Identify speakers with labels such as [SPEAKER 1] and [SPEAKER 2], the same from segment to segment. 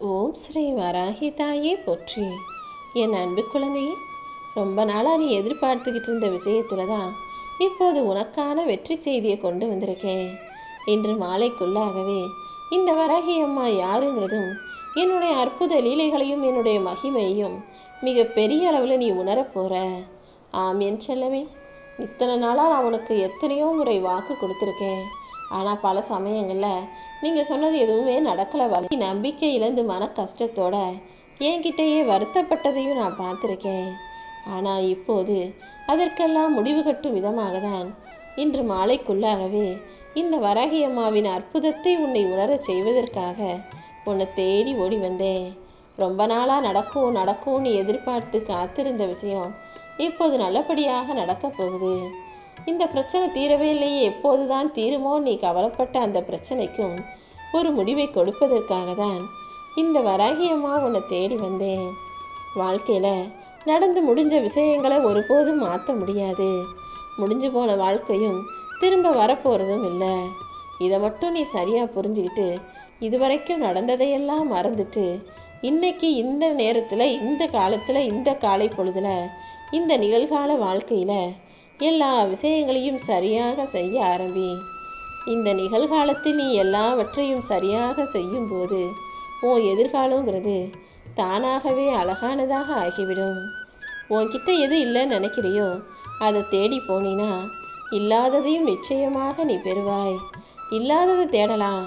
[SPEAKER 1] ஓம் ஸ்ரீ வராகி தாயே போற்றி. என் அன்பு குழந்தையே, ரொம்ப நாளாக நீ எதிர்பார்த்துக்கிட்டு இருந்த விஷயத்துல தான் இப்போது உனக்கான வெற்றி செய்தியை கொண்டு வந்திருக்கேன். இன்று மாலைக்குள்ளாகவே இந்த வராகி அம்மா யாருங்கிறதும் என்னுடைய அற்புத லீலைகளையும் என்னுடைய மகிமையையும் மிக பெரிய அளவில் நீ உணரப்போற. ஆம் என் செல்லமே, இத்தனை நாளாக நான் உனக்கு எத்தனையோ முறை வாக்கு கொடுத்துருக்கேன். ஆனால் பல சமயங்களில் நீங்கள் சொன்னது எதுவுமே நடக்கலை. நீ நம்பிக்கை இழந்து மன கஷ்டத்தோட என்கிட்டயே வருத்தப்பட்டதையும் நான் பார்த்துருக்கேன். ஆனால் இப்போது அதற்கெல்லாம் முடிவு கட்டும் விதமாக தான் இன்று மாலைக்குள்ளாகவே இந்த வராகி அம்மாவின் அற்புதத்தை உன்னை உணரச் செய்வதற்காக உன்னை தேடி ஓடி வந்தேன். ரொம்ப நாளாக நடக்கும்னு எதிர்பார்த்து காத்திருந்த விஷயம் இப்போது நல்லபடியாக நடக்கப் போகுது. இந்த பிரச்சனை தீரவே இல்லையே, எப்போதுதான் தீருமோ நீ கவலைப்பட்ட அந்த பிரச்சனைக்கும் ஒரு முடிவை கொடுப்பதற்காக தான் இந்த வராகி அம்மா உன்னை தேடி வந்தேன். வாழ்க்கையில் நடந்து முடிஞ்ச விஷயங்களை ஒருபோதும் மாற்ற முடியாது. முடிஞ்சு போன வாழ்க்கையும் திரும்ப வரப்போகிறதும் இல்லை. இதை மட்டும் நீ சரியாக புரிஞ்சுக்கிட்டு இதுவரைக்கும் நடந்ததையெல்லாம் மறந்துட்டு இன்னைக்கு இந்த நேரத்தில் இந்த காலத்தில் இந்த காலை பொழுதுல இந்த நிகழ்கால வாழ்க்கையில் எல்லா விஷயங்களையும் சரியாக செய்ய ஆரம்பி. இந்த நிகழ்காலத்தில் நீ எல்லாவற்றையும் சரியாக செய்யும்போது உன் எதிர்காலங்கிறது தானாகவே அழகானதாக ஆகிவிடும். உன்கிட்ட எது இல்லைன்னு நினைக்கிறியோ அதை தேடி போனினா இல்லாததையும் நிச்சயமாக நீ பெறுவாய். இல்லாததை தேடலாம்,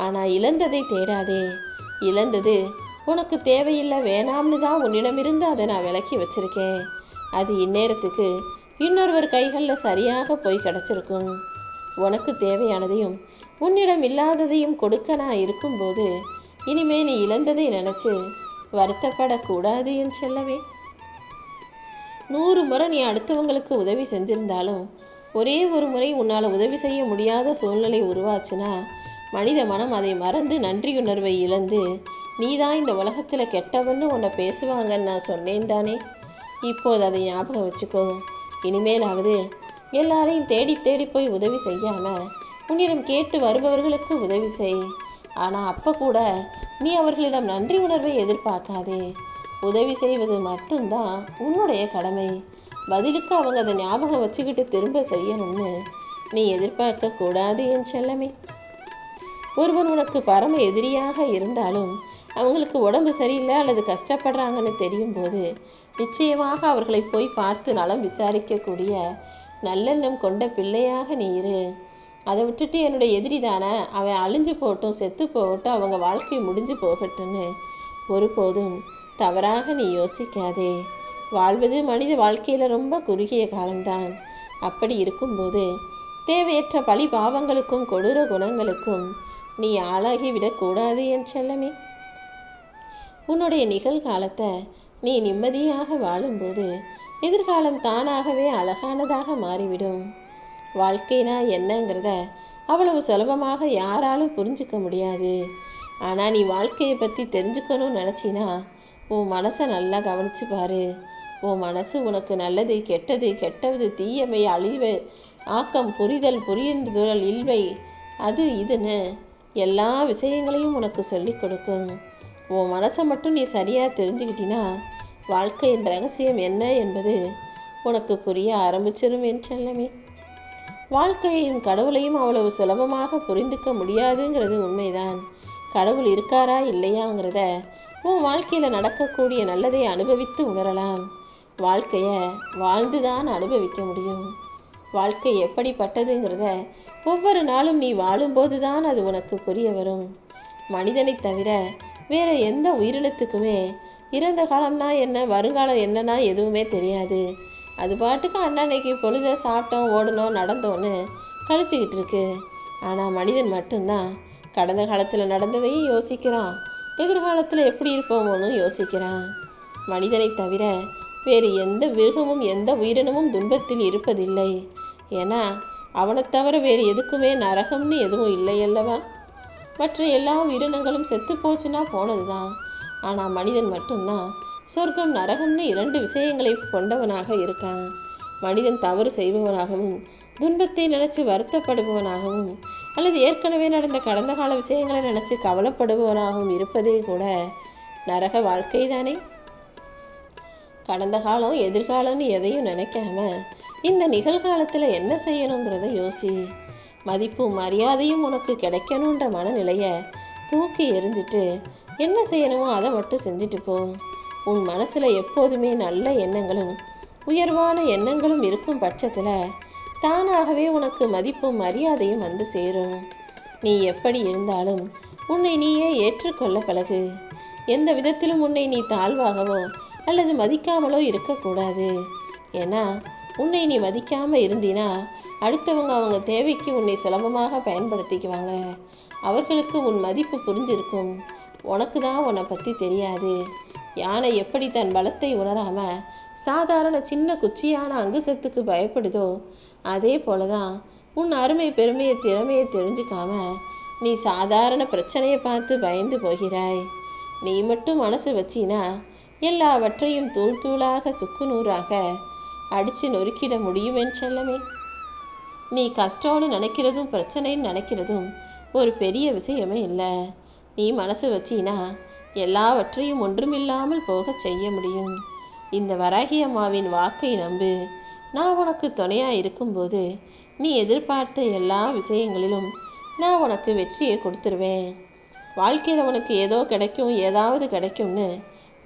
[SPEAKER 1] ஆனால் இழந்ததை தேடாதே. இழந்தது உனக்கு தேவையில்லை, வேணாம்னு தான் உன்னிடமிருந்து அதை நான் விலக்கி வச்சிருக்கேன். அது இந்நேரத்துக்கு இன்னொருவர் கைகளில் சரியாக போய் கிடச்சிருக்கும். உனக்கு தேவையானதையும் உன்னிடம் இல்லாததையும் கொடுக்க நான் இருக்கும்போது இனிமே நீ இழந்ததை நினச்சி வருத்தப்படக்கூடாது என் செல்லவே. 100 முறை நீ அடுத்தவங்களுக்கு உதவி செஞ்சிருந்தாலும் ஒரே ஒரு முறை உன்னால் உதவி செய்ய முடியாத சூழ்நிலை உருவாச்சுன்னா மனித மனம் அதை மறந்து நன்றியுணர்வை இழந்து நீதான் இந்த உலகத்தில் கெட்டவன்னு உன்னை பேசுவாங்கன்னு நான் சொன்னேன் தானே. இப்போது அதை ஞாபகம் வச்சுக்கோ. இனிமேலாவது எல்லாரையும் தேடி தேடி போய் உதவி செய்யாமல் உன்னிடம் கேட்டு வருபவர்களுக்கு உதவி செய். ஆனால் அப்போ கூட நீ அவர்களிடம் நன்றி உணர்வை எதிர்பார்க்காதே. உதவி செய்வது மட்டும்தான் உன்னுடைய கடமை. பதிலுக்கு அவங்க அதை ஞாபகம் வச்சுக்கிட்டு திரும்ப செய்யணும்னு நீ எதிர்பார்க்க கூடாது என் செல்லமே. ஒருவன் உனக்கு பரம எதிரியாக இருந்தாலும் அவங்களுக்கு உடம்பு சரியில்லை அல்லது கஷ்டப்படுறாங்கன்னு தெரியும் போது நிச்சயமாக அவர்களை போய் பார்த்து நலம் விசாரிக்கக்கூடிய நல்லெண்ணம் கொண்ட பிள்ளையாக நீ இரு. அதை விட்டுட்டு என்னுடைய எதிரி தானே, அவன் அழிஞ்சு போகட்டும், செத்து போகட்டும், அவங்க வாழ்க்கை முடிஞ்சு போகட்டும்னு ஒருபோதும் தவறாக நீ யோசிக்காதே. வாழ்வது மனித வாழ்க்கையில் ரொம்ப குறுகிய காலம்தான். அப்படி இருக்கும்போது தேவையற்ற பழி பாவங்களுக்கும் கொடூர குணங்களுக்கும் நீ ஆளாகிவிடக்கூடாது என் செல்லமே. உன்னுடைய நிகழ்காலத்தை நீ நிம்மதியாக வாழும்போது எதிர்காலம் தானாகவே அழகானதாக மாறிவிடும். வாழ்க்கைனா என்னங்கிறத அவ்வளவு சுலபமாக யாராலும் புரிஞ்சுக்க முடியாது. ஆனால் நீ வாழ்க்கையை பற்றி தெரிஞ்சுக்கணும்னு நினச்சினா உன் மனசை நல்லா கவனிச்சு பாரு. உன் மனசு உனக்கு நல்லது கெட்டது, கெட்டது தீயமை, அழிவு, ஆக்கம், புரிதல், புரிந்துதல், இல்வை, அது இதுன்னு எல்லா விஷயங்களையும் உனக்கு சொல்லி கொடுக்கும். உன் மனசை மட்டும் நீ சரியாக தெரிஞ்சுக்கிட்டினா வாழ்க்கையின் ரகசியம் என்ன என்பது உனக்கு புரிய ஆரம்பிச்சிடும் என் செல்லமே. வாழ்க்கையையும் கடவுளையும் அவ்வளவு சுலபமாக புரிந்துக்க முடியாதுங்கிறது உண்மைதான். கடவுள் இருக்காரா இல்லையாங்கிறத உன் வாழ்க்கையில் நடக்கக்கூடிய நல்லதை அனுபவித்து உணரலாம். வாழ்க்கையை வாழ்ந்துதான் அனுபவிக்க முடியும். வாழ்க்கை எப்படிப்பட்டதுங்கிறத ஒவ்வொரு நாளும் நீ வாழும்போது தான் அது உனக்கு புரிய வரும். மனிதனை தவிர வேற எந்த உயிரினத்துக்குமே இறந்த காலம்னா என்ன, வருங்காலம் என்னன்னா எதுவுமே தெரியாது. அது பாட்டுக்கு அன்னன்னைக்கு பொழுத சாப்பிட்டோம், ஓடணும், நடந்தோன்னு கழிச்சுக்கிட்டு இருக்கு. ஆனால் மனிதன் மட்டும்தான் கடந்த காலத்தில் நடந்ததையும் யோசிக்கிறான், எதிர்காலத்தில் எப்படி இருப்போமோன்னு யோசிக்கிறான். மனிதனை தவிர வேறு எந்த மிருகமும் எந்த உயிரினமும் துன்பத்தில் இருப்பதில்லை. ஏன்னா அவனை தவிர வேறு எதுக்குமே நரகம்னு எதுவும் இல்லை அல்லவா. மற்ற எல்லா உயிரினங்களும் செத்து போச்சுன்னா போனது தான். ஆனால் மனிதன் மட்டும்தான் சொர்க்கம் நரகம்னு 2 விஷயங்களை கொண்டவனாக இருக்கான். மனிதன் தவறு செய்பவனாகவும் துன்பத்தை நினைச்சு வருத்தப்படுபவனாகவும் அல்லது ஏற்கனவே நடந்த கடந்த கால விஷயங்களை நினச்சி கவலைப்படுபவனாகவும் இருப்பதே கூட நரக வாழ்க்கை தானே. கடந்த காலம் எதிர்காலம்னு எதையும் நினைக்காம இந்த நிகழ்காலத்தில் என்ன செய்யணுங்கிறத யோசி. மதிப்பும் மரியாதையும் உனக்கு கிடைக்கணுன்ற மனநிலையை தூக்கி எறிஞ்சிட்டு என்ன செய்யணுமோ அதை மட்டும் செஞ்சுட்டு போ. உன் மனசில் எப்போதுமே நல்ல எண்ணங்களும் உயர்வான எண்ணங்களும் இருக்கும் பட்சத்தில் தானாகவே உனக்கு மதிப்பும் மரியாதையும் வந்து சேரும். நீ எப்படி இருந்தாலும் உன்னை நீயே ஏற்றுக்கொள்ள பழகு. எந்த விதத்திலும் உன்னை நீ தாழ்வாகவோ அல்லது மதிக்காமலோ இருக்கக்கூடாது. ஏன்னா உன்னை நீ மதிக்காமல் இருந்தினா அடுத்தவங்க அவங்க தேவைக்கு உன்னை சுலபமாக பயன்படுத்திக்குவாங்க. அவர்களுக்கு உன் மதிப்பு புரிஞ்சிருக்கும், உனக்கு தான் உன்னை பற்றி தெரியாது. யானை எப்படி தன் பலத்தை உணராமல் சாதாரண சின்ன குச்சியான அங்குசத்துக்கு பயப்படுதோ அதே போலதான் உன் அருமை பெருமையை திறமையை தெரிஞ்சுக்காம நீ சாதாரண பிரச்சனையை பார்த்து பயந்து போகிறாய். நீ மட்டும் மனசு வச்சினா எல்லாவற்றையும் தூள் தூளாக சுக்கு நூறாக அடித்து நொறுக்கிட முடியும் என் செல்லமே. நீ கஷ்டம்னு நினைக்கிறதும் பிரச்சனைன்னு நினைக்கிறதும் ஒரு பெரிய விஷயமே இல்லை. நீ மனசு வச்சினா எல்லாவற்றையும் ஒன்றுமில்லாமல் போக செய்ய முடியும். இந்த வராகி அம்மாவின் வாக்கை நம்பு. நான் உனக்கு துணையாக இருக்கும்போது நீ எதிர்பார்த்த எல்லா விஷயங்களிலும் நான் உனக்கு வெற்றியை கொடுத்துருவேன். வாழ்க்கையில் உனக்கு ஏதோ கிடைக்கும், ஏதாவது கிடைக்கும்னு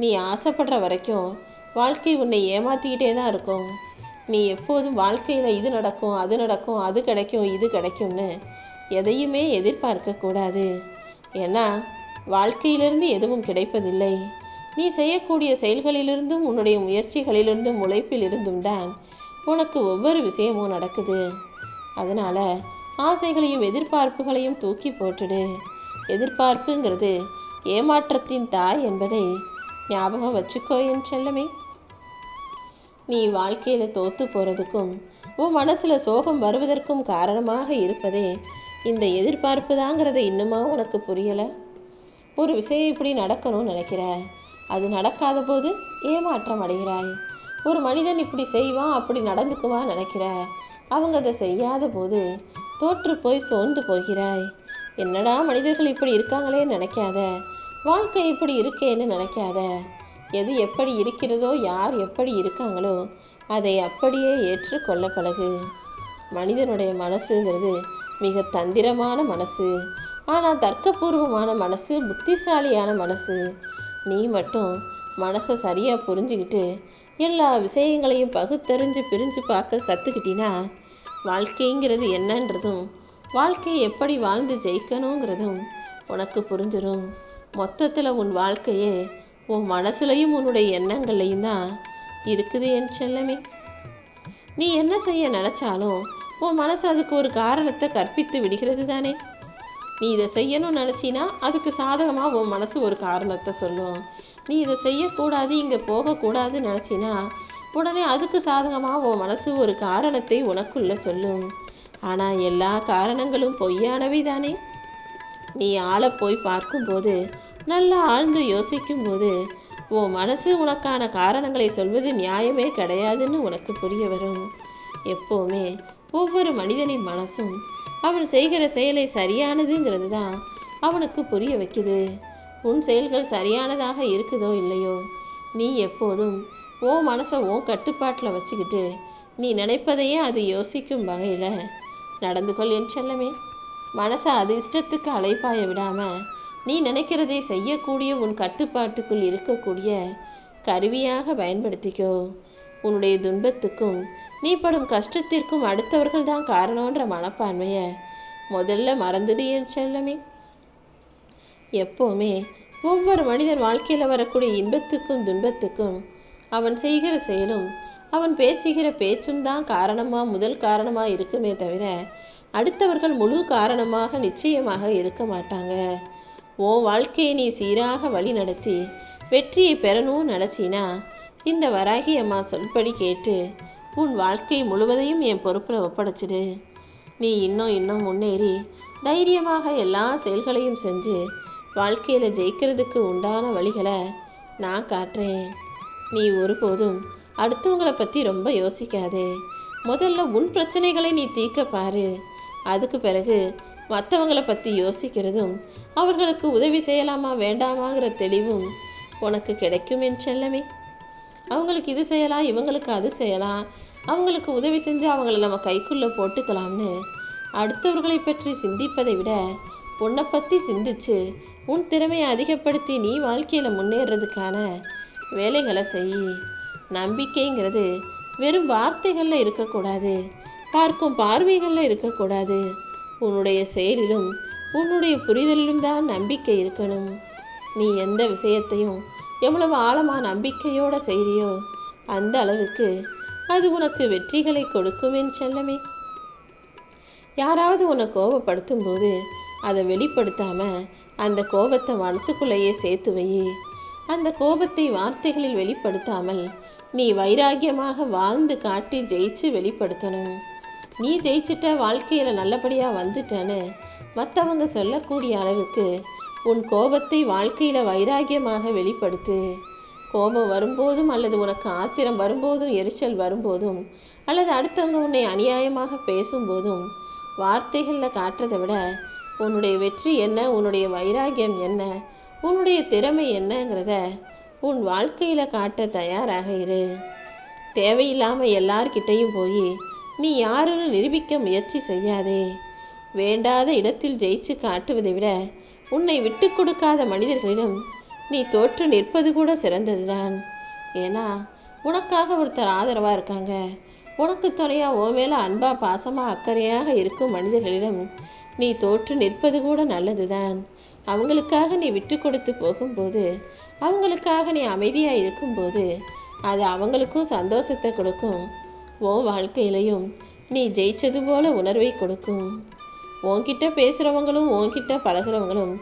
[SPEAKER 1] நீ ஆசைப்படுற வரைக்கும் வாழ்க்கை உன்னை ஏமாற்றிக்கிட்டே தான் இருக்கும். நீ எப்போதும் வாழ்க்கையில் இது நடக்கும், அது நடக்கும், அது கிடைக்கும், இது கிடைக்கும்னு எதையுமே எதிர்பார்க்கக்கூடாது. ஏன்னா வாழ்க்கையிலிருந்து எதுவும் கிடைப்பதில்லை. நீ செய்யக்கூடிய செயல்களிலிருந்தும் உன்னுடைய முயற்சிகளிலிருந்தும் உழைப்பிலிருந்தும் தான் உனக்கு ஒவ்வொரு விஷயமும் நடக்குது. அதனால் ஆசைகளையும் எதிர்பார்ப்புகளையும் தூக்கி போட்டுடு. எதிர்பார்ப்புங்கிறது ஏமாற்றத்தின் தாய் என்பதை ஞாபகம் வச்சுக்கோ என் செல்லமே. நீ வாழ்க்கையில் தோற்று போகிறதுக்கும் உன் மனசில் சோகம் வருவதற்கும் காரணமாக இருப்பதே இந்த எதிர்பார்ப்பு தாங்கிறத இன்னுமா உனக்கு புரியலை? ஒரு விஷயம் இப்படி நடக்கணும்னு நினைக்கிற, அது நடக்காத போது ஏமாற்றம் அடைகிறாய். ஒரு மனிதன் இப்படி செய்வான், அப்படி நடந்துக்குவான் நினைக்கிற, அவங்க அதை செய்யாத போது தோற்று போய் சோர்ந்து போகிறாய். என்னடா மனிதர்கள் இப்படி இருக்காங்களே நினைக்காத, வாழ்க்கை இப்படி இருக்கேன்னு நினைக்காத. எது எப்படி இருக்கிறதோ, யார் எப்படி இருக்காங்களோ அதை அப்படியே ஏற்றுக்கொள்ள பழகு. மனிதனுடைய மனசுங்கிறது மிக தந்திரமான மனசு, ஆனால் தர்க்கபூர்வமான மனசு, புத்திசாலியான மனசு. நீ மட்டும் மனசை சரியாக புரிஞ்சுக்கிட்டு எல்லா விஷயங்களையும் பகுத்தறிஞ்சு பிரிஞ்சு பார்க்க கற்றுக்கிட்டினா வாழ்க்கைங்கிறது என்னன்றதும் வாழ்க்கையை எப்படி வாழ்ந்து ஜெயிக்கணுங்கிறதும் உனக்கு புரிஞ்சிடும். மொத்தத்தில் உன் வாழ்க்கையே உன் மனசுலையும் உன்னுடைய எண்ணங்கள்லையும் தான் இருக்குது என் செல்லமே. நீ என்ன செய்ய நினச்சாலும் உன் மனசு அதுக்கு ஒரு காரணத்தை கற்பித்து விடுகிறது தானே. நீ இதை செய்யணும்னு நினச்சினா அதுக்கு சாதகமாக உன் மனசு ஒரு காரணத்தை சொல்லும். நீ இதை செய்யக்கூடாது, இங்கே போகக்கூடாதுன்னு நினச்சினா உடனே அதுக்கு சாதகமாக உன் மனசு ஒரு காரணத்தை உனக்குள்ளே சொல்லும். ஆனால் எல்லா காரணங்களும் பொய்யானவை தானே. நீ ஆளை போய் பார்க்கும்போது, நல்லா ஆழ்ந்து யோசிக்கும்போது உன் மனசு உனக்கான காரணங்களை சொல்வது நியாயமே கிடையாதுன்னு உனக்கு புரிய வரும். எப்போவுமே ஒவ்வொரு மனிதனின் மனசும் அவன் செய்கிற செயலை சரியானதுங்கிறது தான் அவனுக்கு புரிய வைக்குது. உன் செயல்கள் சரியானதாக இருக்குதோ இல்லையோ, நீ எப்போதும் உன் மனசை உன் கட்டுப்பாட்டில் வச்சுக்கிட்டு நீ நினைப்பதையே அது யோசிக்கும் வகையில் நடந்து கொள் என் செல்லமே. மனசை அது இஷ்டத்துக்கு அலைப்பாய விடாமல் நீ நினைக்கிறதை செய்யக்கூடிய உன் கட்டுப்பாட்டுக்குள் இருக்கக்கூடிய கருவியாக பயன்படுத்திக்கோ. உன்னுடைய துன்பத்துக்கும் நீ படும் கஷ்டத்திற்கும் அடுத்தவர்கள் தான் காரணன்ற மனப்பான்மையை முதல்ல மறந்துடு என் செல்லமே. எப்போவுமே ஒவ்வொரு மனிதன் வாழ்க்கையில் வரக்கூடிய இன்பத்துக்கும் துன்பத்துக்கும் அவன் செய்கிற செயலும் அவன் பேசுகிற பேச்சும் தான் முதல் காரணமாக இருக்குமே தவிர அடுத்தவர்கள் முழு காரணமாக நிச்சயமாக இருக்க மாட்டாங்க. உன் வாழ்க்கையை நீ சீராக வழி நடத்தி வெற்றியை பெறணும்னு நினச்சினா இந்த வராகி அம்மா சொல்படி கேட்டு உன் வாழ்க்கை முழுவதையும் என் பொறுப்பில் ஒப்படைச்சிடு. நீ இன்னும் முன்னேறி தைரியமாக எல்லா செயல்களையும் செஞ்சு வாழ்க்கையில் ஜெயிக்கிறதுக்கு உண்டான வழிகளை நான் காட்டுறேன். நீ ஒருபோதும் அடுத்தவங்களை பற்றி ரொம்ப யோசிக்காதே. முதல்ல உன் பிரச்சனைகளை நீ தீர்க்க பாரு. அதுக்கு பிறகு மற்றவங்களை பற்றி யோசிக்கிறதும் அவர்களுக்கு உதவி செய்யலாமா வேண்டாமாங்கிற தெளிவும் உனக்கு கிடைக்கும் என் செல்லமே. அவங்களுக்கு இது செய்யலாம், இவங்களுக்கு அது செய்யலாம், அவங்களுக்கு உதவி செஞ்சு அவங்கள நம்ம கைக்குள்ளே போட்டுக்கலாம்னு அடுத்தவர்களை பற்றி சிந்திப்பதை விட உன்னை பற்றி சிந்திச்சு உன் திறமையை அதிகப்படுத்தி நீ வாழ்க்கையில் முன்னேறதுக்கான வேலைகளை செய். நம்பிக்கைங்கிறது வெறும் வார்த்தைகளில் இருக்கக்கூடாது, பார்க்கும் பார்வைகளில் இருக்கக்கூடாது. உன்னுடைய செயலிலும் உன்னுடைய புரிதலிலும் தான் நம்பிக்கை இருக்கணும். நீ எந்த விஷயத்தையும் எவ்வளவு ஆழமாக நம்பிக்கையோடு செய்கிறியோ அந்த அளவுக்கு அது உனக்கு வெற்றிகளை கொடுக்கும் என் செல்லமே. யாராவது உன்னை கோபப்படுத்தும் போது அதை வெளிப்படுத்தாமல் அந்த கோபத்தை மனசுக்குள்ளேயே சேர்த்து வை. அந்த கோபத்தை வார்த்தைகளில் வெளிப்படுத்தாமல் நீ வைராக்கியமாக வாழ்ந்து காட்டி ஜெயிச்சு வெளிப்படுத்தணும். நீ ஜெயிச்சிட்ட, வாழ்க்கையில் நல்லபடியாக வந்துட்டேன்னு மற்றவங்க சொல்லக்கூடிய அளவுக்கு உன் கோபத்தை வாழ்க்கையில் வைராக்கியமாக வெளிப்படுத்து. கோபம் வரும்போதும் அல்லது உனக்கு ஆத்திரம் வரும்போதும் எரிச்சல் வரும்போதும் அல்லது அடுத்தவங்க உன்னை அநியாயமாக பேசும்போதும் வார்த்தைகளில் காட்டுறதை விட உன்னுடைய வெற்றி என்ன, உன்னுடைய வைராக்கியம் என்ன, உன்னுடைய திறமை என்னங்கிறத உன் வாழ்க்கையில் காட்ட தயாராக இரு. தேவையில்லாமல் எல்லார்கிட்டையும் போய் நீ யாருன்னு நிரூபிக்க முயற்சி செய்யாதே. வேண்டாத இடத்தில் ஜெயிச்சு காட்டுவதை விட உன்னை விட்டு கொடுக்காத மனிதர்களிடம் நீ தோற்று நிற்பது கூட சிறந்ததுதான். ஏன்னா உனக்காக ஒருத்தர் ஆதரவாக இருக்காங்க. உனக்கு துணையாக உன் மேலே அன்பாக பாசமாக அக்கறையாக இருக்கும் மனிதர்களிடம் நீ தோற்று நிற்பது கூட நல்லதுதான். அவங்களுக்காக நீ விட்டு கொடுத்து போகும்போது, அவங்களுக்காக நீ அமைதியாக இருக்கும்போது அது அவங்களுக்கும் சந்தோஷத்தை கொடுக்கும். உன் வாழ்க்கையிலையும் நீ ஜெயிச்சது போல உணர்வை கொடுக்கும். உன்கிட்ட பேசுகிறவங்களும் உன்கிட்ட பழகிறவங்களும்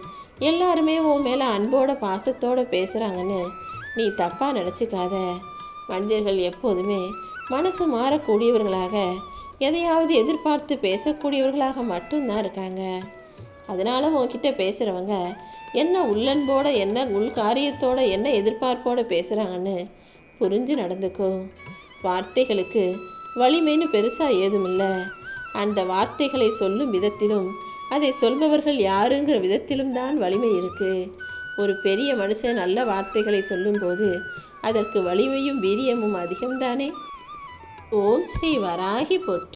[SPEAKER 1] எல்லாருமே உன் மேலே அன்போட பாசத்தோடு பேசுகிறாங்கன்னு நீ தப்பாக நினச்சிக்காத. மனிதர்கள் எப்போதுமே மனசு மாறக்கூடியவர்களாக, எதையாவது எதிர்பார்த்து பேசக்கூடியவர்களாக மட்டும்தான் இருக்காங்க. அதனால உன்கிட்ட பேசுகிறவங்க என்ன உள்ளன்போட, என்ன உள்காரியத்தோட, என்ன எதிர்பார்ப்போடு பேசுகிறாங்கன்னு புரிஞ்சு நடந்துக்கோ. வார்த்தைகளுக்கு வலிமைன்னு பெருசாக ஏதும் இல்லை. அந்த வார்த்தைகளை சொல்லும் விதத்திலும் அதை சொல்பவர்கள் யாருங்கிற விதத்திலும் தான் வலிமை இருக்குது. ஒரு பெரிய மனுஷன் நல்ல வார்த்தைகளை சொல்லும்போது அதற்கு வலிமையும் வீரியமும் அதிகம்தானே. ஓம் ஸ்ரீ வராகி போற்றி.